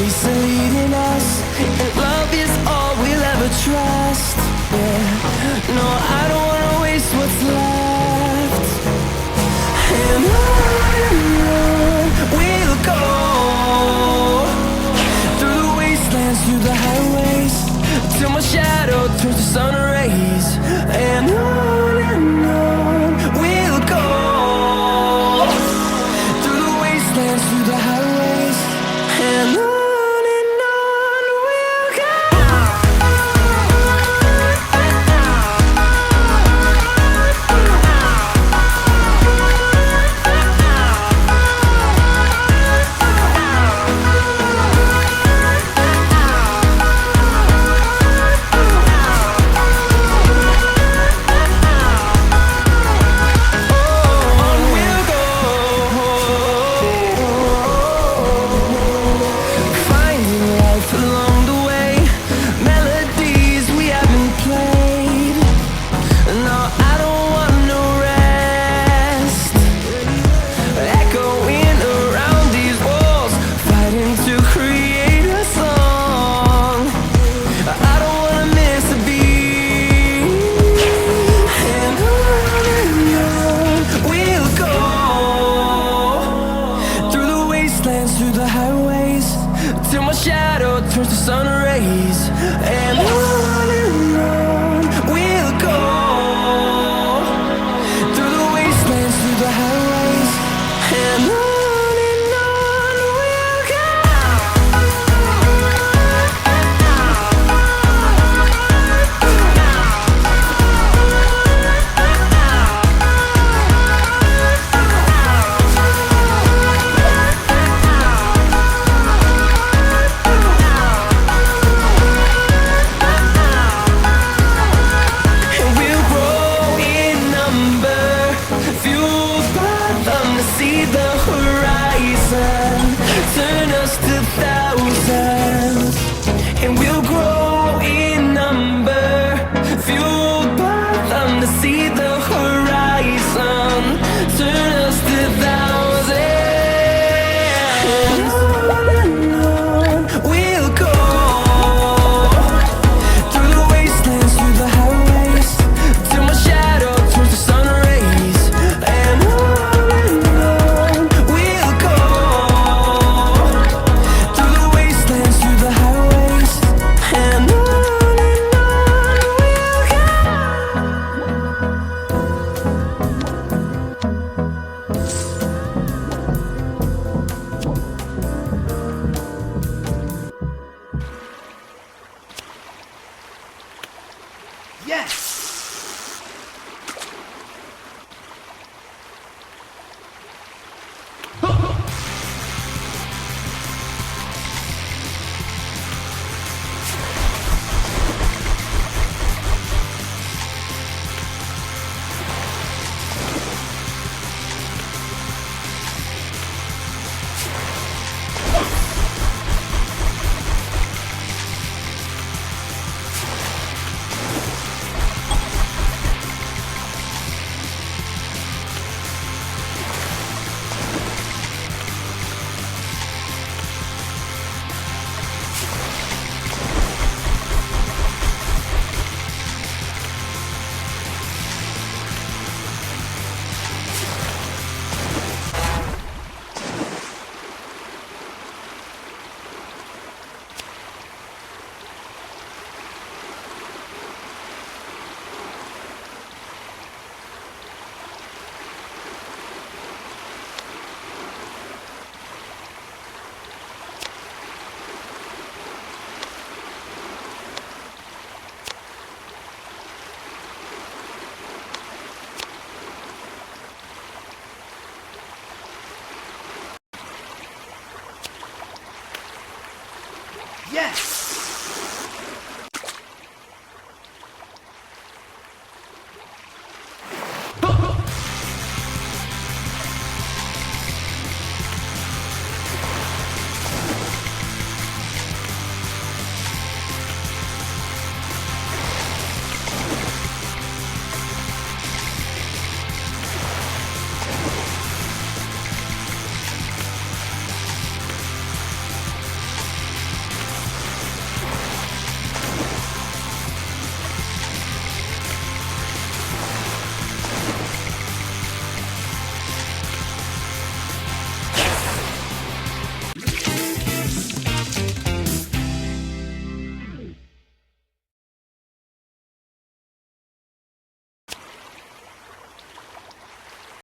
ways are leading us, and love is all we'll ever trust. Yeah, no, I don't wanna waste what's left. And on we'll go, through the wastelands, through the highways, till my shadow turns to sun rays. And on we'll go, through the wastelands, through the highways, and on we'll go. Through the highways, till my shadow turns to sun rays. And on we'll go, through the wastelands, through the highways, and on we'll go. See the horizon, turn us to thousands, and we'll grow in number, fueled by them to see the horizon, turn us to thousands. And on we'll go, through the wastelands, through the highways, till my shadow turns to sun rays. And yes! Yes!